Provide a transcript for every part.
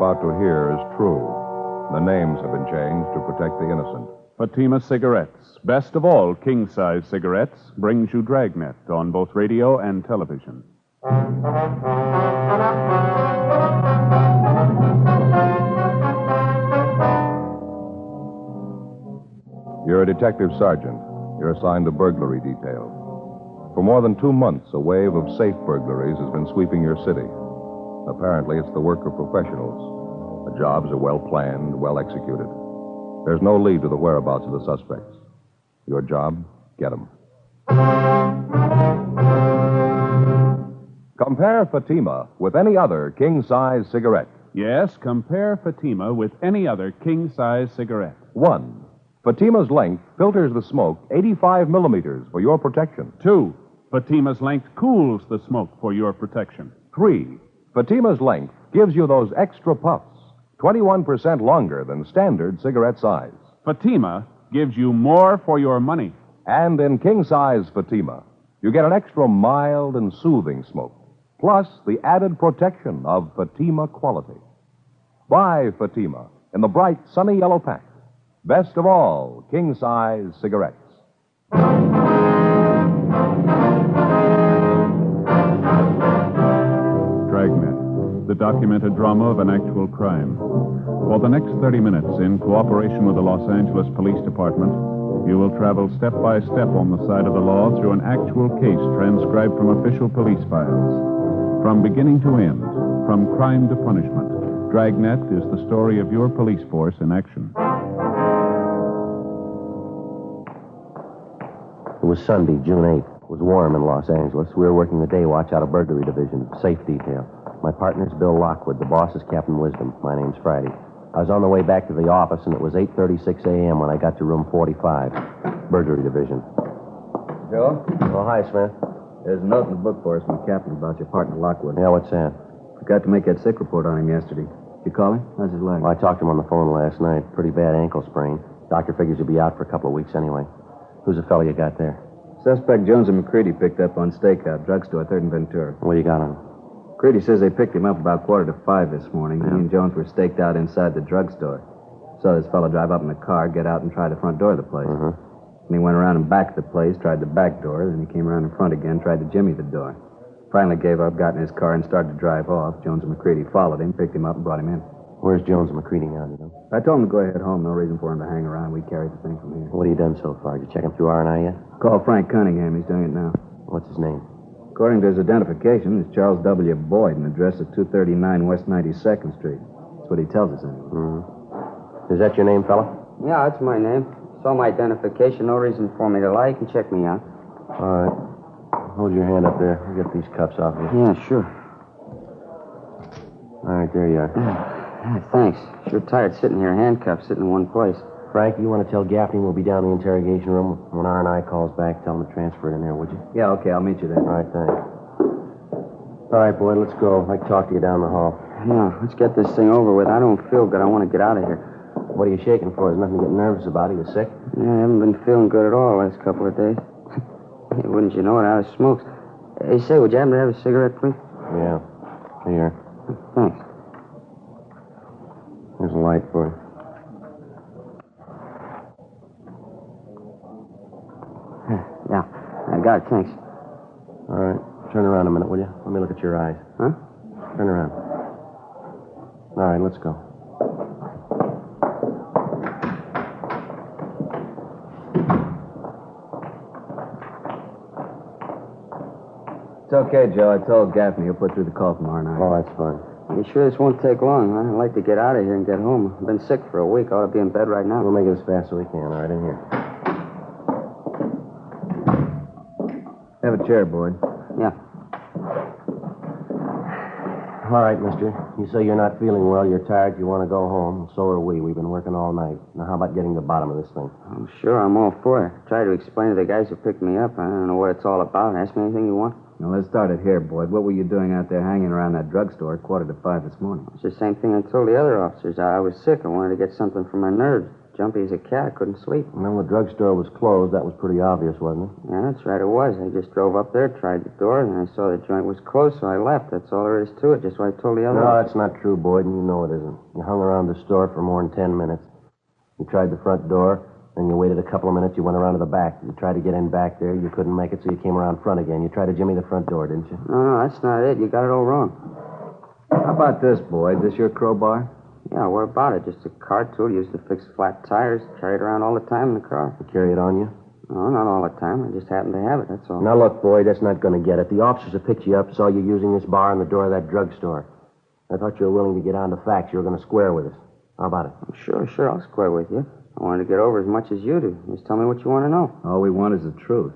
about to hear is true. The names have been changed to protect the innocent. Fatima Cigarettes, best of all king-size cigarettes, brings you Dragnet on both radio and television. You're a detective sergeant. You're assigned to burglary detail. For more than 2 months, a wave of safe burglaries has been sweeping your city. Apparently, it's the work of professionals. The jobs are well planned, well executed. There's no lead to the whereabouts of the suspects. Your job, get them. Compare Fatima with any other king-size cigarette. Yes, compare Fatima with any other king-size cigarette. 1. Fatima's length filters the smoke 85 millimeters for your protection. 2. Fatima's length cools the smoke for your protection. 3. Fatima's length gives you those extra puffs, 21% longer than standard cigarette size. Fatima gives you more for your money. And in king-size Fatima, you get an extra mild and soothing smoke, plus the added protection of Fatima quality. Buy Fatima in the bright, sunny yellow pack. Best of all, king-size cigarettes. Dragnet, the documented drama of an actual crime. For the next 30 minutes, in cooperation with the Los Angeles Police Department, you will travel step by step on the side of the law through an actual case transcribed from official police files. From beginning to end, from crime to punishment, Dragnet is the story of your police force in action. It was Sunday, June 8th. It was warm in Los Angeles. We were working the day watch out of burglary division, safe detail. My partner's Bill Lockwood. The boss is Captain Wisdom. My name's Friday. I was on the way back to the office, and it was 8:36 a.m. when I got to room 45, burglary division. Joe? Oh, hi, Smith. There's a note in the book for us from the captain about your partner, Lockwood. Yeah, what's that? Forgot to make that sick report on him yesterday. Did you call him? How's his leg? Well, I talked to him on the phone last night. Pretty bad ankle sprain. Doctor figures he'll be out for a couple of weeks anyway. Who's the fellow you got there? Suspect Jones and McCready picked up on stakeout, drugstore, 3rd and Ventura. What do you got on him? McCready says they picked him up about 4:45 this morning. Yeah. He and Jones were staked out inside the drugstore. Saw this fellow drive up in the car, get out, and try the front door of the place. Uh-huh. And he went around and back of the place, tried the back door, then he came around in front again, tried to jimmy the door. Finally gave up, got in his car, and started to drive off. Jones and McCready followed him, picked him up, and brought him in. Where's Jones and McCready now, do you know? I told him to go ahead home. No reason for him to hang around. We carried the thing from here. What have you done so far? Did you check him through R&I yet? Call Frank Cunningham. He's doing it now. What's his name? According to his identification, it's Charles W. Boyd, and address is 239 West 92nd Street. That's what he tells us anyway. Mm-hmm. Is that your name, fella? Yeah, that's my name. Saw my identification. No reason for me to lie. You can check me out. All right. Hold your hand up there. We'll get these cuffs off you. Yeah, sure. All right, there you are. Yeah, thanks. Sure tired sitting here handcuffed, sitting in one place. Frank, you want to tell Gaffney we'll be down in the interrogation room? When R&I calls back, tell him to transfer it in there, would you? Yeah, okay. I'll meet you there. All right, thanks. All right, Boyd, let's go. I'd like to talk to you down the hall. Yeah, let's get this thing over with. I don't feel good. I want to get out of here. What are you shaking for? There's nothing to get nervous about. Are you sick? Yeah, I haven't been feeling good at all the last couple of days. Hey, wouldn't you know it, out of smokes. Hey, say, would you happen to have a cigarette, please? Yeah. Here. Thanks. There's a light for you. Yeah, I got it. Thanks. All right. Turn around a minute, will you? Let me look at your eyes. Huh? Turn around. All right, let's go. It's okay, Joe. I told Gaffney he'll put through the call from R&I. Oh, that's fine. You sure this won't take long? I'd like to get out of here and get home. I've been sick for a week. I ought to be in bed right now. We'll make it as fast as we can. All right, in here. Have a chair, Boyd. Yeah. All right, mister. You say you're not feeling well, you're tired, you want to go home. So are we. We've been working all night. Now, how about getting to the bottom of this thing? I'm sure I'm all for it. Try to explain to the guys who picked me up. I don't know what it's all about. Ask me anything you want. Now, let's start it here, Boyd. What were you doing out there hanging around that drugstore at 4:45 this morning? It's the same thing I told the other officers. I was sick. I wanted to get something for my nerves. jumpy as a cat. I couldn't sleep. Well, the drugstore was closed. That was pretty obvious, wasn't it? Yeah, that's right, it was. I just drove up there, tried the door, and then I saw the joint was closed, so I left. That's all there is to it, just what I told the other No, one. that's not true, Boyd, and you know it isn't. You hung around the store for more than 10 minutes. You tried the front door, then you waited a couple of minutes, you went around to the back. You tried to get in back there, you couldn't make it, so you came around front again. You tried to jimmy the front door, didn't you? No, that's not it. You got it all wrong. How about this, Boyd? This your crowbar? Yeah, what about it? Just a car tool used to fix flat tires. Carry it around all the time in the car. You carry it on you? No, not all the time. I just happen to have it, that's all. Now, look, Boyd, that's not going to get it. The officers that picked you up saw you using this bar in the door of that drugstore. I thought you were willing to get on to facts. You were going to square with us. How about it? Sure, I'll square with you. I wanted to get over as much as you do. Just tell me what you want to know. All we want is the truth.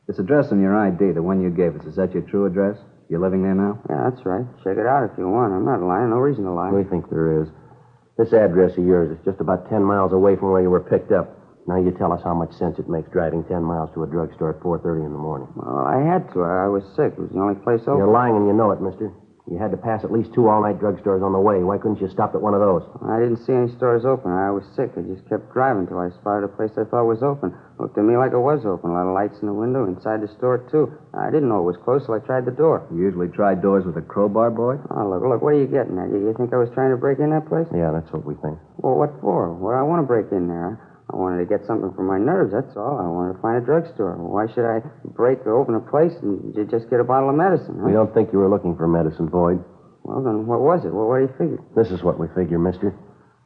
This address on your ID, the one you gave us, is that your true address? You're living there now? Yeah, that's right. Check it out if you want. I'm not lying. No reason to lie. We think there is. This address of yours is just about 10 miles away from where you were picked up. Now you tell us how much sense it makes driving 10 miles to a drugstore at 4:30 in the morning. Well, I had to. I was sick. It was the only place open. You're lying and you know it, mister. You had to pass at least 2 all-night drugstores on the way. Why couldn't you stop at one of those? I didn't see any stores open. I was sick. I just kept driving till I spotted a place I thought was open. Looked to me like it was open. A lot of lights in the window, inside the store, too. I didn't know it was closed, so I tried the door. You usually try doors with a crowbar, Boyd? Oh, look, what are you getting at? You think I was trying to break in that place? Yeah, that's what we think. Well, what for? Well, I want to break in there. I wanted to get something for my nerves, that's all. I wanted to find a drugstore. Why should I break or open a place and just get a bottle of medicine, huh? We don't think you were looking for medicine, Boyd. Well, then what was it? Well, what do you figure? This is what we figure, mister.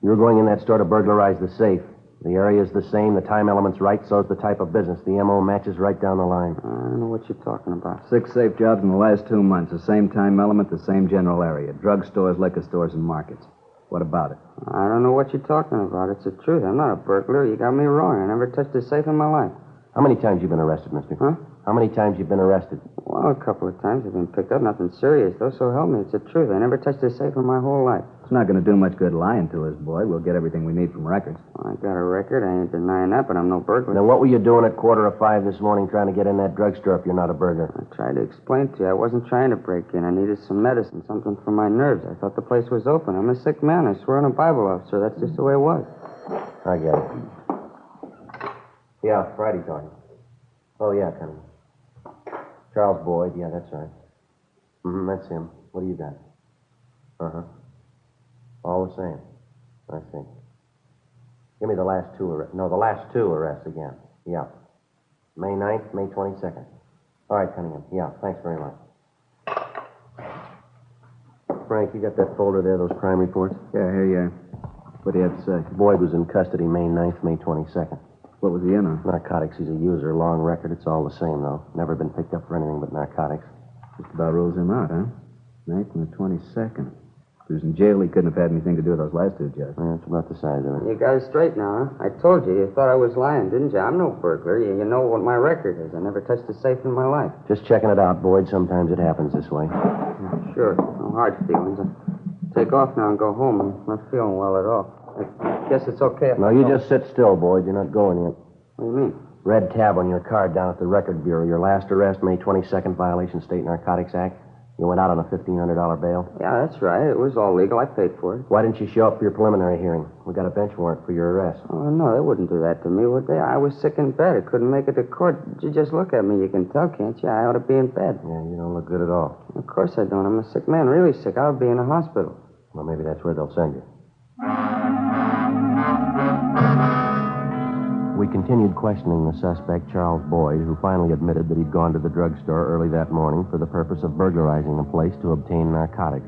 You were going in that store to burglarize the safe. The area is the same, the time element's right, so's the type of business. The M.O. matches right down the line. I don't know what you're talking about. 6 safe jobs in the last 2 months. The same time element, the same general area. Drugstores, liquor stores, and markets. What about it? I don't know what you're talking about. It's the truth. I'm not a burglar. You got me wrong. I never touched a safe in my life. How many times you been arrested, mister? Huh? How many times you been arrested? Well, a couple of times I've been picked up. Nothing serious, though, so help me. It's the truth. I never touched a safe in my whole life. It's not going to do much good lying to us, Boyd. We'll get everything we need from records. Well, I got a record. I ain't denying that, but I'm no burglar. Now, what were you doing at 4:45 this morning trying to get in that drugstore if you're not a burglar? I tried to explain to you. I wasn't trying to break in. I needed some medicine, something for my nerves. I thought the place was open. I'm a sick man. I swear on a Bible officer. That's just the way it was. I get it. Yeah, Friday talking. Oh, yeah, Connie. Charles Boyd. Yeah, that's right. That's him. What do you got? Uh-huh. All the same. I see. Give me the last 2 arrests. No, the last 2 arrests again. Yeah. May 9th, May 22nd. All right, Cunningham. Yeah, thanks very much. Frank, you got that folder there, those crime reports? Yeah, here you are. What do you have to say? Boyd was in custody May 9th, May 22nd. What was he in on? Narcotics. He's a user. Long record. It's all the same, though. Never been picked up for anything but narcotics. Just about rules him out, huh? 9th and the 22nd. If he was in jail, he couldn't have had anything to do with those last 2 jobs. Yeah, it's about the size of it. You got it straight now, huh? I told you. You thought I was lying, didn't you? I'm no burglar. You know what my record is. I never touched a safe in my life. Just checking it out, Boyd. Sometimes it happens this way. Sure. No hard feelings. I'll take off now and go home. I'm not feeling well at all. I guess it's okay if No, you just sit still, Boyd. You're not going yet. What do you mean? Red tab on your card down at the Record Bureau. Your last arrest, May 22nd, violation State Narcotics Act. You went out on a $1,500 bail. Yeah, that's right. It was all legal. I paid for it. Why didn't you show up for your preliminary hearing? We got a bench warrant for your arrest. Oh, no, they wouldn't do that to me, would they? I was sick in bed. I couldn't make it to court. You just look at me. You can tell, can't you? I ought to be in bed. Yeah, you don't look good at all. Of course I don't. I'm a sick man, really sick. I'll be in a hospital. Well, maybe that's where they'll send you. We continued questioning the suspect, Charles Boyd, who finally admitted that he'd gone to the drugstore early that morning for the purpose of burglarizing the place to obtain narcotics.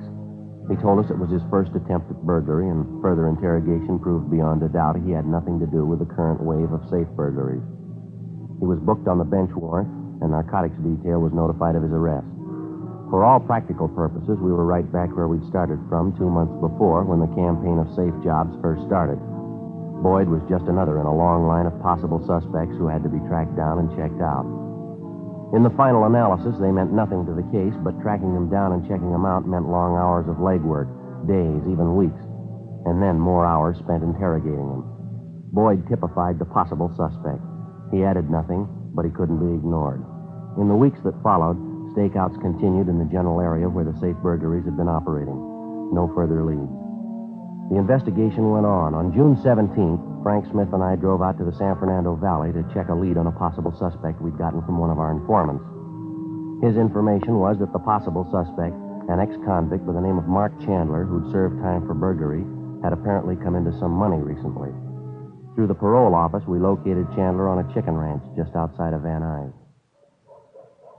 He told us it was his first attempt at burglary, and further interrogation proved beyond a doubt he had nothing to do with the current wave of safe burglaries. He was booked on the bench warrant, and narcotics detail was notified of his arrest. For all practical purposes, we were right back where we'd started from 2 months before, when the campaign of safe jobs first started. Boyd was just another in a long line of possible suspects who had to be tracked down and checked out. In the final analysis, they meant nothing to the case, but tracking them down and checking them out meant long hours of legwork, days, even weeks, and then more hours spent interrogating them. Boyd typified the possible suspect. He added nothing, but he couldn't be ignored. In the weeks that followed, stakeouts continued in the general area where the safe burglaries had been operating. No further leads. The investigation went on. On June 17th, Frank Smith and I drove out to the San Fernando Valley to check a lead on a possible suspect we'd gotten from one of our informants. His information was that the possible suspect, an ex-convict by the name of Mark Chandler, who'd served time for burglary, had apparently come into some money recently. Through the parole office, we located Chandler on a chicken ranch just outside of Van Nuys.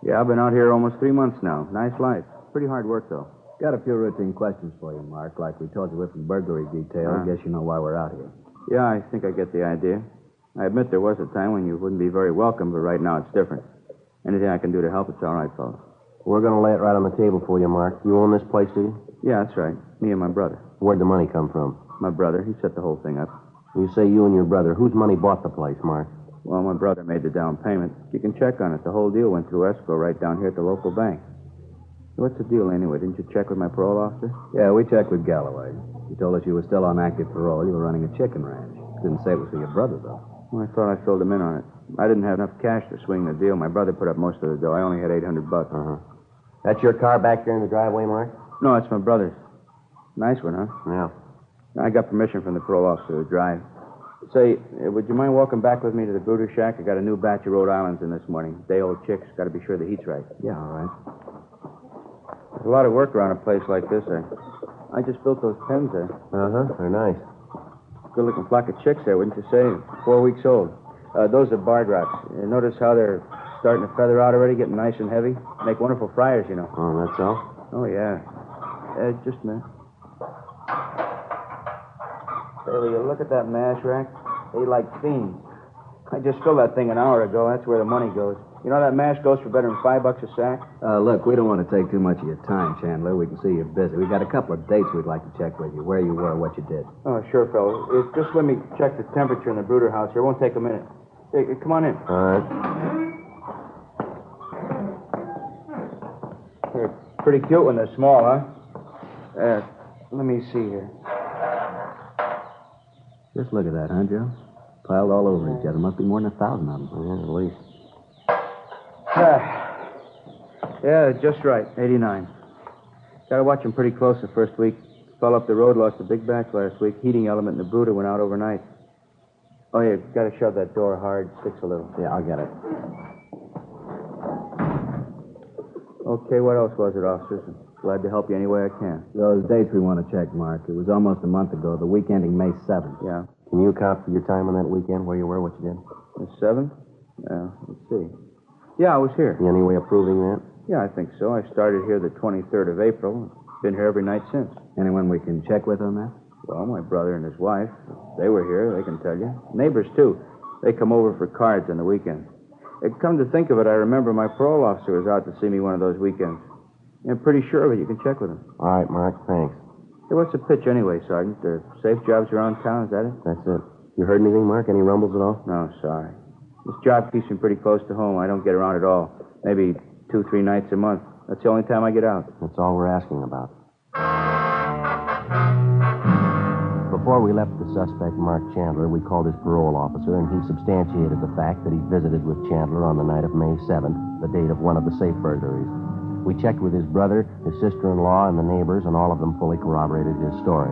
Yeah, I've been out here almost 3 months now. Nice life. Pretty hard work, though. Got a few routine questions for you, Mark. Like we told you, we're from burglary detail. Guess you know why we're out here. Yeah, I think I get the idea. I admit there was a time when you wouldn't be very welcome, but right now it's different. Anything I can do to help, it's all right, fellas. We're going to lay it right on the table for you, Mark. You own this place, do you? Yeah, that's right. Me and my brother. Where'd the money come from? My brother, he set the whole thing up. You say you and your brother. Whose money bought the place, Mark? Well, my brother made the down payment. You can check on it. The whole deal went through escrow right down here at the local bank. What's the deal anyway? Didn't you check with my parole officer? Yeah, we checked with Galloway. He told us you were still on active parole. You were running a chicken ranch. Didn't say it was for your brother, though. Well, I thought I filled him in on it. I didn't have enough cash to swing the deal. My brother put up most of the dough. I only had $800. Uh-huh. That's your car back there in the driveway, Mark? No, it's my brother's. Nice one, huh? Yeah. I got permission from the parole officer to drive. Say, would you mind walking back with me to the brooder shack? I got a new batch of Rhode Islands in this morning. Day-old chicks. Got to be sure the heat's right. Yeah, all right. There's a lot of work around a place like this. I just built those pens there. Uh-huh. They're nice. Good-looking flock of chicks there, wouldn't you say? 4 weeks old. Those are barred rocks. You notice how they're starting to feather out already, getting nice and heavy? Make wonderful fryers, you know. Oh, that's all? Oh, yeah. Just a minute. Hey, will you look at that mash rack? They like fiends. I just filled that thing an hour ago. That's where the money goes. You know that mash goes for better than $5 a sack? Look, we don't want to take too much of your time, Chandler. We can see you're busy. We got a couple of dates we'd like to check with you. Where you were, what you did. Oh, sure, fellow. Just let me check the temperature in the brooder house here. It won't take a minute. Hey, come on in. All right. They're pretty cute when they're small, huh? Let me see here. Just look at that, huh, Joe? Piled all over each other. Must be more than 1,000 of them. Yeah, at least. Yeah, just right. 89. Got to watch him pretty close the first week. Fell up the road, lost a big batch last week. Heating element in the brooder went out overnight. Oh, yeah, got to shove that door hard. Sticks a little. Yeah, I'll get it. Okay, what else was it, officers? Glad to help you any way I can. Those dates we want to check, Mark. It was almost a month ago, the week ending May 7th. Yeah. Can you account for your time on that weekend, where you were, what you did? The 7th? Yeah, let's see. Yeah, I was here. You any way of proving that? Yeah, I think so. I started here the 23rd of April. Been here every night since. Anyone we can check with on that? Well, my brother and his wife. They were here, they can tell you. Neighbors, too. They come over for cards on the weekend. Come to think of it, I remember my parole officer was out to see me one of those weekends. I'm pretty sure of it. You can check with him. All right, Mark, thanks. Hey, what's the pitch anyway, Sergeant? Safe jobs around town, is that it? That's it. You heard anything, Mark? Any rumbles at all? No, sorry. This job keeps me pretty close to home. I don't get around at all. Maybe 2-3 nights a month. That's the only time I get out. That's all we're asking about. Before we left the suspect, Mark Chandler, we called his parole officer, and he substantiated the fact that he visited with Chandler on the night of May 7th, the date of one of the safe burglaries. We checked with his brother, his sister-in-law, and the neighbors, and all of them fully corroborated his story.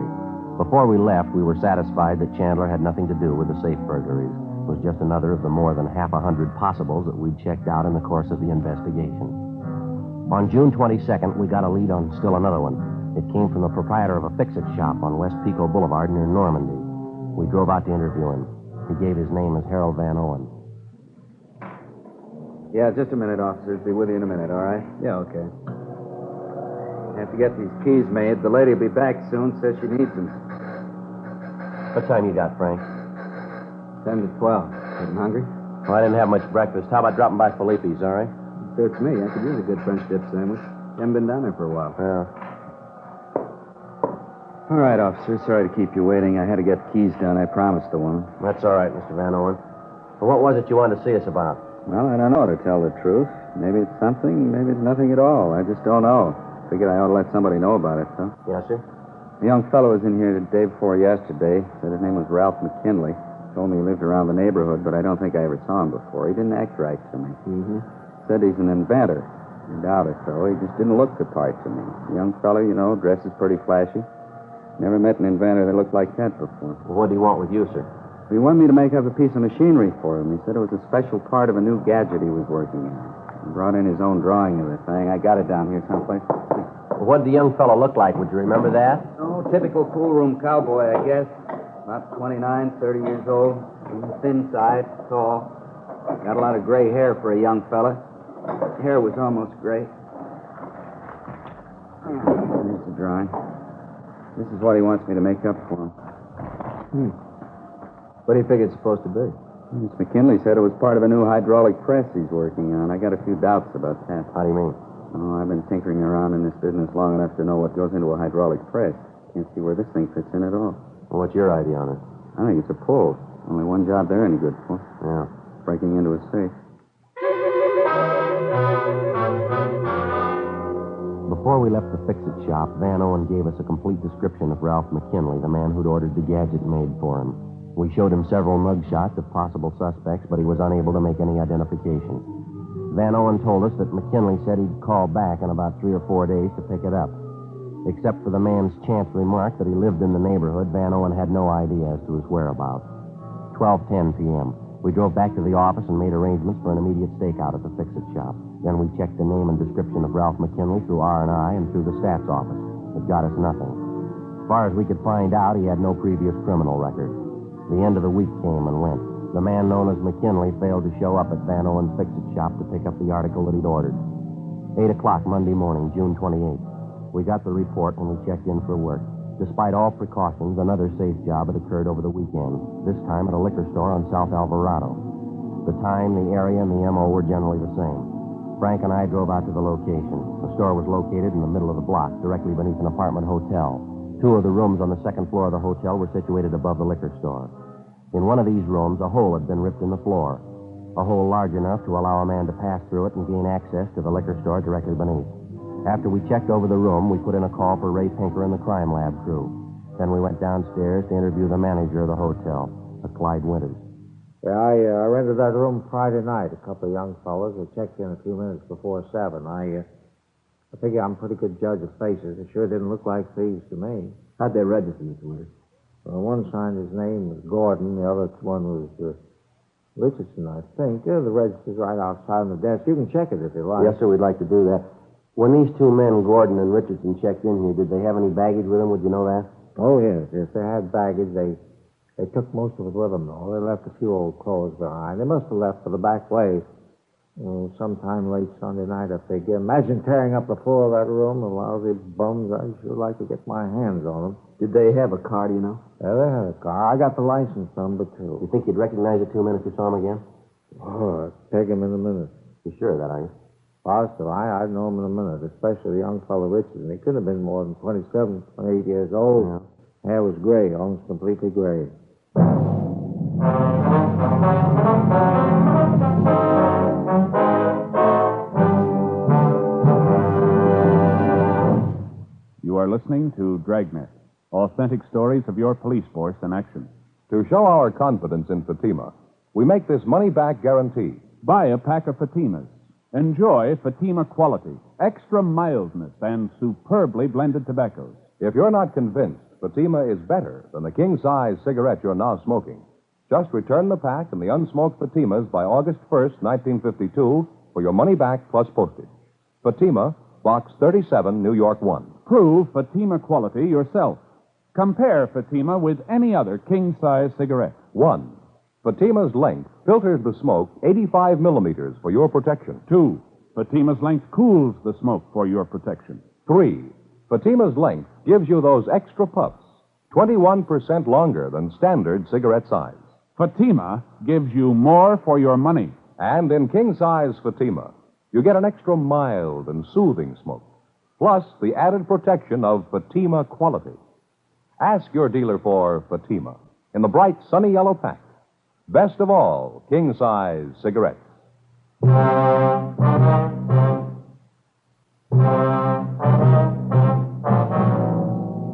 Before we left, we were satisfied that Chandler had nothing to do with the safe burglaries. It was just another of the more than 100 possibles that we'd checked out in the course of the investigation. On June 22nd, we got a lead on still another one. It came from the proprietor of a fix-it shop on West Pico Boulevard near Normandy. We drove out to interview him. He gave his name as Harold Van Owen. Yeah, just a minute, officers. Be with you in a minute, all right? Yeah, okay. Have to get these keys made. The lady will be back soon. Says she needs them. What time you got, Frank? 10 to 12. Getting hungry? Well, I didn't have much breakfast. How about dropping by Felipe's, all right? Suits me. I could use a good French dip sandwich. Haven't been down there for a while. Yeah. All right, officer. Sorry to keep you waiting. I had to get keys done. I promised the woman. That's all right, Mr. Van Owen. Well, what was it you wanted to see us about? Well, I don't know, to tell the truth. Maybe it's something, maybe it's nothing at all. I just don't know. Figured I ought to let somebody know about it, so. Yes, sir? A young fellow was in here the day before yesterday. Said his name was Ralph McKinley. Told me he lived around the neighborhood, but I don't think I ever saw him before. He didn't act right to me. Mm-hmm. Said he's an inventor. I doubt it, though. He just didn't look the part to me. A young fellow, you know, dresses pretty flashy. Never met an inventor that looked like that before. Well, what do you want with you, sir? He wanted me to make up a piece of machinery for him. He said it was a special part of a new gadget he was working on. He brought in his own drawing of the thing. I got it down here someplace. Well, what did the young fellow look like? Would you remember that? Oh, typical pool room cowboy, I guess. About 29, 30 years old. Thin side, tall. Got a lot of gray hair for a young fella. His hair was almost gray. Here's the drawing. This is what he wants me to make up for him. What do you think it's supposed to be? Miss McKinley said it was part of a new hydraulic press he's working on. I got a few doubts about that. How do you mean? Oh, I've been tinkering around in this business long enough to know what goes into a hydraulic press. Can't see where this thing fits in at all. Well, what's your idea on it? I think it's a pull. Only one job they're any good for. Yeah. Breaking into a safe. Before we left the fix-it shop, Van Owen gave us a complete description of Ralph McKinley, the man who'd ordered the gadget made for him. We showed him several mug shots of possible suspects, but he was unable to make any identification. Van Owen told us that McKinley said he'd call back in about 3 or 4 days to pick it up. Except for the man's chance remark that he lived in the neighborhood, Van Owen had no idea as to his whereabouts. 12:10 p.m. We drove back to the office and made arrangements for an immediate stakeout at the fix-it shop. Then we checked the name and description of Ralph McKinley through R&I and through the stats office. It got us nothing. As far as we could find out, he had no previous criminal record. The end of the week came and went. The man known as McKinley failed to show up at Van Owen's fix-it shop to pick up the article that he'd ordered. 8 o'clock Monday morning, June 28th. We got the report when we checked in for work. Despite all precautions, another safe job had occurred over the weekend, this time at a liquor store on South Alvarado. The time, the area, and the MO were generally the same. Frank and I drove out to the location. The store was located in the middle of the block, directly beneath an apartment hotel. 2 of the rooms on the second floor of the hotel were situated above the liquor store. In one of these rooms, a hole had been ripped in the floor, a hole large enough to allow a man to pass through it and gain access to the liquor store directly beneath. After we checked over the room, we put in a call for Ray Pinker and the crime lab crew. Then we went downstairs to interview the manager of the hotel, Clyde Winters. Yeah, I rented that room Friday night. A couple of young fellows. They checked in a few minutes before 7. I figure I'm a pretty good judge of faces. It sure didn't look like thieves to me. How'd they register, Mr. Winters? Well, one signed his name was Gordon. The other one was Richardson, I think. Yeah, the register's right outside on the desk. You can check it if you like. Yes, sir, we'd like to do that. When these 2 men, Gordon and Richardson, checked in here, did they have any baggage with them? Would you know that? Oh, yes. If they had baggage, they took most of it with them, though. They left a few old clothes behind. They must have left for the back way. Sometime late Sunday night, if they get. Imagine tearing up the floor of that room. The lousy bums. I'd sure like to get my hands on them. Did they have a car, do you know? Yeah, they had a car. I got the license number, too. You think you'd recognize the 2 men if you saw them again? Oh, I'd take him in a minute. You sure of that, are you? Positive. I'd know him in a minute, especially the young fellow Richardson. He couldn't have been more than 27, 28 years old. Yeah. Hair was gray, almost completely gray. You are listening to Dragnet, authentic stories of your police force in action. To show our confidence in Fatima, we make this money-back guarantee. Buy a pack of Fatimas. Enjoy Fatima quality, extra mildness, and superbly blended tobaccos. If you're not convinced Fatima is better than the king-size cigarette you're now smoking, just return the pack and the unsmoked Fatimas by August 1st, 1952, for your money back plus postage. Fatima, Box 37, New York 1. Prove Fatima quality yourself. Compare Fatima with any other king-size cigarette. 1. Fatima's length filters the smoke 85 millimeters for your protection. 2. Fatima's length cools the smoke for your protection. 3. Fatima's length gives you those extra puffs, 21% longer than standard cigarette size. Fatima gives you more for your money. And in king-size Fatima, you get an extra mild and soothing smoke, plus the added protection of Fatima quality. Ask your dealer for Fatima in the bright sunny yellow pack. Best of all, king-size cigarettes.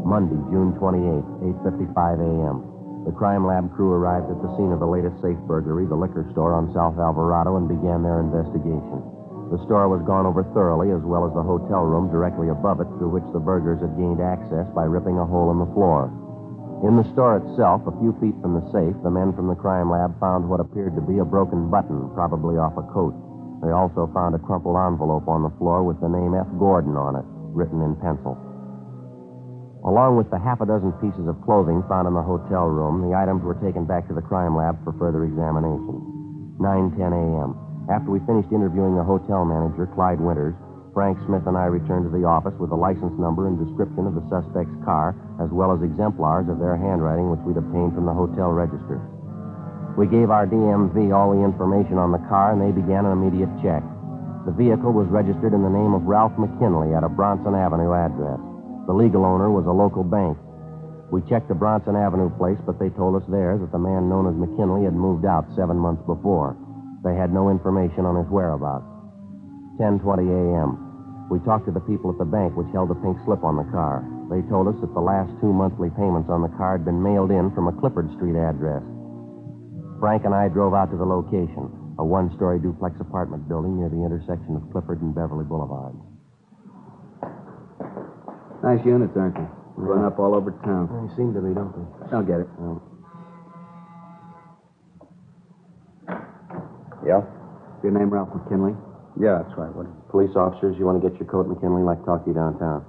Monday, June 28th, 8:55 a.m. The crime lab crew arrived at the scene of the latest safe burglary, the liquor store on South Alvarado, and began their investigation. The store was gone over thoroughly, as well as the hotel room directly above it, through which the burglars had gained access by ripping a hole in the floor. In the store itself, a few feet from the safe, the men from the crime lab found what appeared to be a broken button, probably off a coat. They also found a crumpled envelope on the floor with the name F. Gordon on it, written in pencil. Along with the half a dozen pieces of clothing found in the hotel room, the items were taken back to the crime lab for further examination. 9:10 a.m. After we finished interviewing the hotel manager, Clyde Winters, Frank Smith and I returned to the office with the license number and description of the suspect's car, as well as exemplars of their handwriting, which we'd obtained from the hotel register. We gave our DMV all the information on the car, and they began an immediate check. The vehicle was registered in the name of Ralph McKinley at a Bronson Avenue address. The legal owner was a local bank. We checked the Bronson Avenue place, but they told us there that the man known as McKinley had moved out 7 months before. They had no information on his whereabouts. 10:20 a.m. We talked to the people at the bank which held the pink slip on the car. They told us that the last 2 monthly payments on the car had been mailed in from a Clifford Street address. Frank and I drove out to the location, a one-story duplex apartment building near the intersection of Clifford and Beverly Boulevard. Nice units, aren't they? Run up all over town. They seem to be, don't they? I'll get it. Yeah? Your name, Ralph McKinley? Yeah, that's right. What Police officers, you want to get your coat, McKinley? I'd like to talk to you downtown.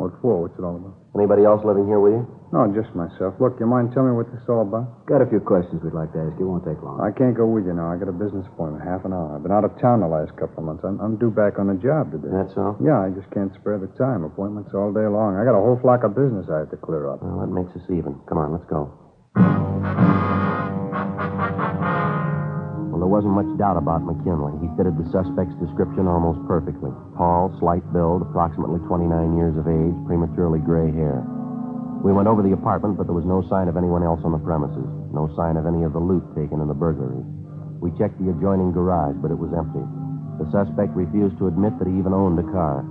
for? What's it all about? Anybody else living here with you? No, just myself. Look, you mind telling me what this is all about? Got a few questions we'd like to ask you. Won't take long. I can't go with you now. I got a business appointment, half an hour. I've been out of town the last couple of months. I'm due back on the job today. That's all? Yeah, I just can't spare the time. Appointments all day long. I got a whole flock of business I have to clear up. Well, that makes us even. Come on, let's go. Well, there wasn't much doubt about McKinley. He fitted the suspect's description almost perfectly. Tall, slight build, approximately 29 years of age, prematurely gray hair. We went over the apartment, but there was no sign of anyone else on the premises. No sign of any of the loot taken in the burglary. We checked the adjoining garage, but it was empty. The suspect refused to admit that he even owned a car.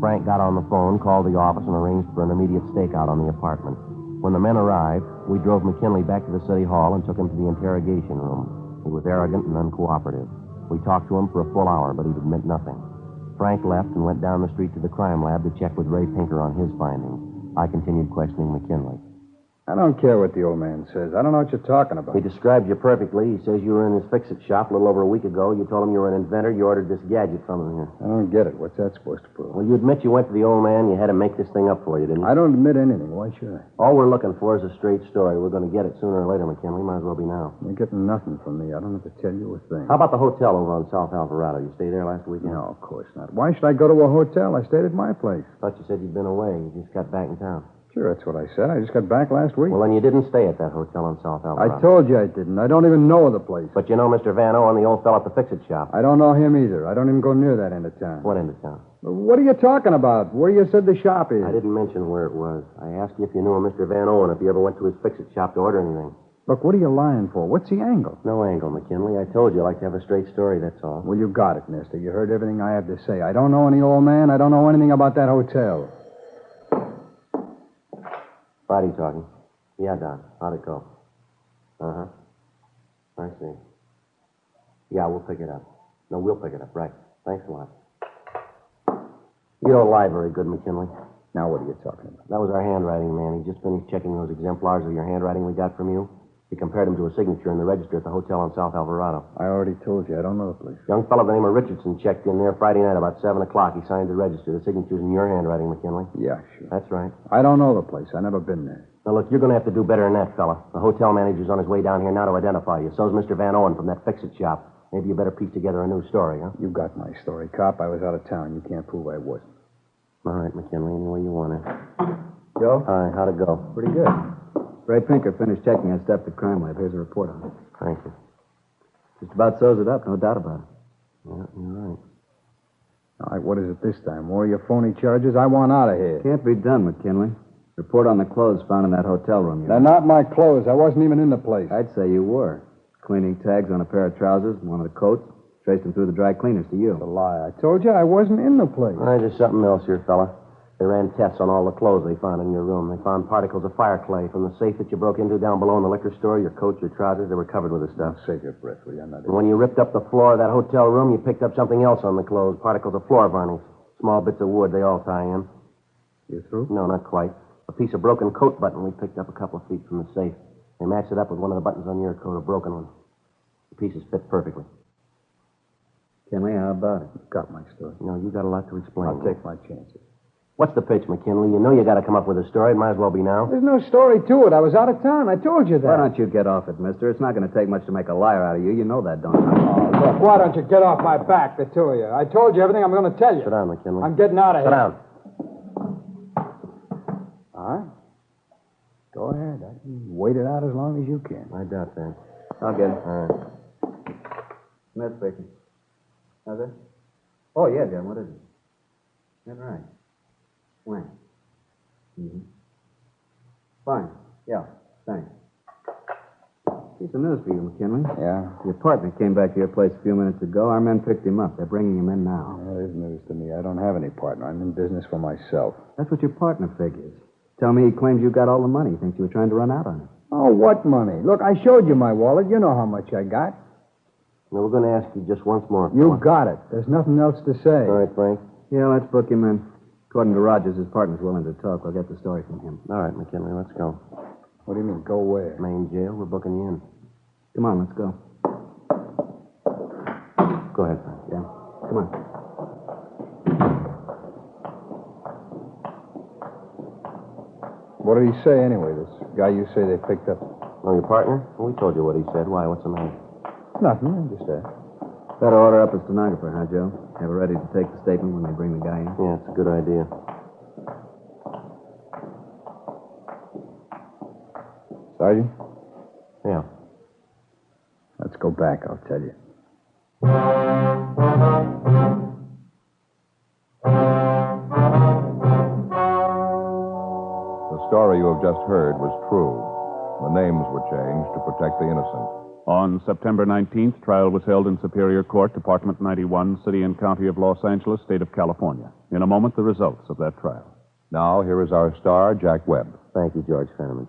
Frank got on the phone, called the office, and arranged for an immediate stakeout on the apartment. When the men arrived, we drove McKinley back to the city hall and took him to the interrogation room. He was arrogant and uncooperative. We talked to him for a full hour, but he'd admit nothing. Frank left and went down the street to the crime lab to check with Ray Pinker on his findings. I continued questioning McKinley. I don't care what the old man says. I don't know what you're talking about. He described you perfectly. He says you were in his fix-it shop a little over a week ago. You told him you were an inventor. You ordered this gadget from him here. I don't get it. What's that supposed to prove? Well, you admit you went to the old man. You had him make this thing up for you, didn't you? I don't admit anything. Why should I? All we're looking for is a straight story. We're going to get it sooner or later, McKinley. Might as well be now. You're getting nothing from me. I don't have to tell you a thing. How about the hotel over on South Alvarado? You stayed there last weekend? No, of course not. Why should I go to a hotel? I stayed at my place. Thought you said you'd been away. You just got back in town. Sure, that's what I said. I just got back last week. Well, then you didn't stay at that hotel on South Alvarado. I told you I didn't. I don't even know the place. But you know Mr. Van Owen, the old fellow at the fix-it shop. I don't know him either. I don't even go near that end of town. What end of town? What are you talking about? Where you said the shop is? I didn't mention where it was. I asked you if you knew a Mr. Van Owen, if you ever went to his fix-it shop to order anything. Look, what are you lying for? What's the angle? No angle, McKinley. I told you I like to have a straight story, that's all. Well, you got it, mister. You heard everything I have to say. I don't know any old man. I don't know anything about that hotel. Friday talking. Yeah, Don. How'd it go? Uh-huh. I see. Yeah, we'll pick it up. No, we'll pick it up. Right. Thanks a lot. You don't lie very good, McKinley. Now, what are you talking about? That was our handwriting man. He just finished checking those exemplars of your handwriting we got from you. He compared them to a signature in the register at the hotel on South Alvarado. I already told you. I don't know the place. Young fellow by the name of Richardson checked in there Friday night about 7 o'clock. He signed the register. The signature's in your handwriting, McKinley. Yeah, sure. That's right. I don't know the place. I never been there. Now, look, you're going to have to do better than that, fella. The hotel manager's on his way down here now to identify you. So's Mr. Van Owen from that fix-it shop. Maybe you better piece together a new story, huh? You got my story, cop. I was out of town. You can't prove I wasn't. All right, McKinley, any way you want it. Joe? All right, how'd it go? Pretty good. Ray Pinker finished checking and stepped at crime lab. Here's a report on it. Thank you. Just about sews it up, no doubt about it. Yeah, you're right. All right, what is it this time? More of your phony charges? I want out of here. Can't be done, McKinley. Report on the clothes found in that hotel room. They're not my clothes. I wasn't even in the place. I'd say you were. Cleaning tags on a pair of trousers and one of the coats. Traced them through the dry cleaners to you. It's a lie. I told you I wasn't in the place. All right, there's something else here, fella. They ran tests on all the clothes they found in your room. They found particles of fire clay from the safe that you broke into down below in the liquor store. Your coat, your trousers, they were covered with this stuff. Save your breath, will you? I'm not... And when you ripped up the floor of that hotel room, you picked up something else on the clothes. Particles of floor varnish. Small bits of wood, they all tie in. You through? No, not quite. A piece of broken coat button we picked up a couple of feet from the safe. They matched it up with one of the buttons on your coat, a broken one. The pieces fit perfectly. Kinley, how about it? Got my story. No, you got a lot to explain. I'll take my chances. What's the pitch, McKinley? You know you got to come up with a story. It might as well be now. There's no story to it. I was out of town. I told you that. Why don't you get off it, mister? It's not going to take much to make a liar out of you. You know that, don't you? Oh, look, why don't you get off my back, the two of you? I told you everything I'm going to tell you. Sit down, McKinley. I'm getting out of Sit here. down. All right. Go ahead. I can wait it out as long as you can. I doubt that. I'll get it. All right. Smith speaking. How's it? Oh, yeah, Jim. What is it? That's right. When? Mm-hmm. Fine. Yeah, thanks. Piece of news for you, McKinley. Yeah? Your partner came back to your place a few minutes ago. Our men picked him up. They're bringing him in now. That is news to me. I don't have any partner. I'm in business for myself. That's what your partner figures. Tell me he claims you got all the money. He thinks you were trying to run out on him. Oh, what money? Look, I showed you my wallet. You know how much I got. Now, we're going to ask you just once more. You got it. There's nothing else to say. All right, Frank. Yeah, let's book him in. According to Rogers, his partner's willing to talk. We'll get the story from him. All right, McKinley, let's go. What do you mean, go where? Main jail. We're booking you in. Come on, let's go. Go ahead, Frank. Yeah. Come on. What did he say anyway, this guy you say they picked up? Oh, your partner? Well, we told you what he said. Why? What's the matter? Nothing. I just asked. Better order up a stenographer, huh, Joe? Have her ready to take the statement when they bring the guy in. Yeah, it's a good idea. Sergeant? Yeah. Let's go back, I'll tell you. The story you have just heard was true. The names were changed to protect the innocent. On September 19th, trial was held in Superior Court, Department 91, City and County of Los Angeles, State of California. In a moment, the results of that trial. Now, here is our star, Jack Webb. Thank you, George Fenneman.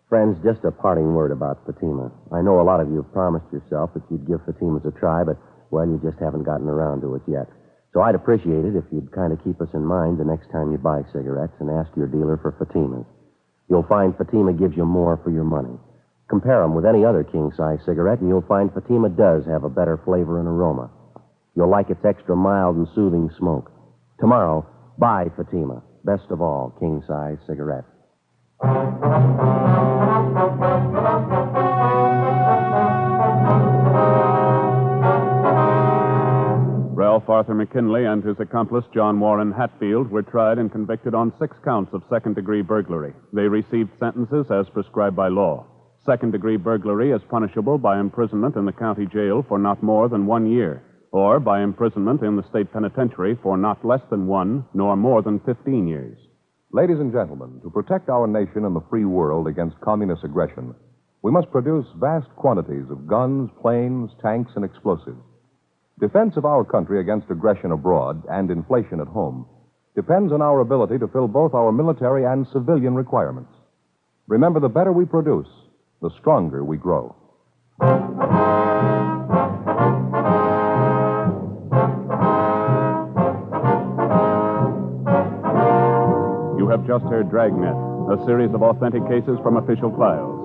Friends, just a parting word about Fatima. I know a lot of you have promised yourself that you'd give Fatima's a try, but, well, you just haven't gotten around to it yet. So I'd appreciate it if you'd kind of keep us in mind the next time you buy cigarettes and ask your dealer for Fatima's. You'll find Fatima gives you more for your money. Compare them with any other king-size cigarette, and you'll find Fatima does have a better flavor and aroma. You'll like its extra mild and soothing smoke. Tomorrow, buy Fatima. Best of all, king-size cigarette. Ralph Arthur McKinley and his accomplice, John Warren Hatfield, were tried and convicted on 6 counts of second-degree burglary. They received sentences as prescribed by law. Second-degree burglary is punishable by imprisonment in the county jail for not more than 1 year, or by imprisonment in the state penitentiary for not less than 1 nor more than 15 years. Ladies and gentlemen, to protect our nation and the free world against communist aggression, we must produce vast quantities of guns, planes, tanks, and explosives. Defense of our country against aggression abroad and inflation at home depends on our ability to fill both our military and civilian requirements. Remember, the better we produce, the stronger we grow. You have just heard Dragnet, a series of authentic cases from official files.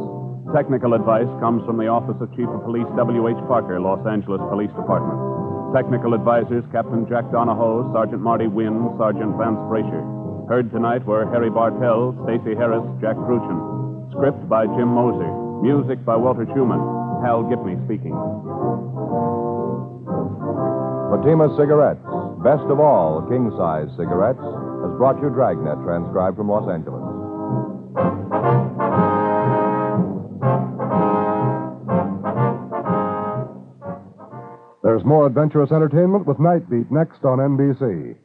Technical advice comes from the Office of Chief of Police W.H. Parker, Los Angeles Police Department. Technical advisors Captain Jack Donahoe, Sergeant Marty Wynn, Sergeant Vance Brasher. Heard tonight were Harry Bartell, Stacey Harris, Jack Crucian. Script by Jim Moser. Music by Walter Schumann. Hal Gibney speaking. Fatima Cigarettes, best of all king-size cigarettes, has brought you Dragnet, transcribed from Los Angeles. There's more adventurous entertainment with Night Beat next on NBC.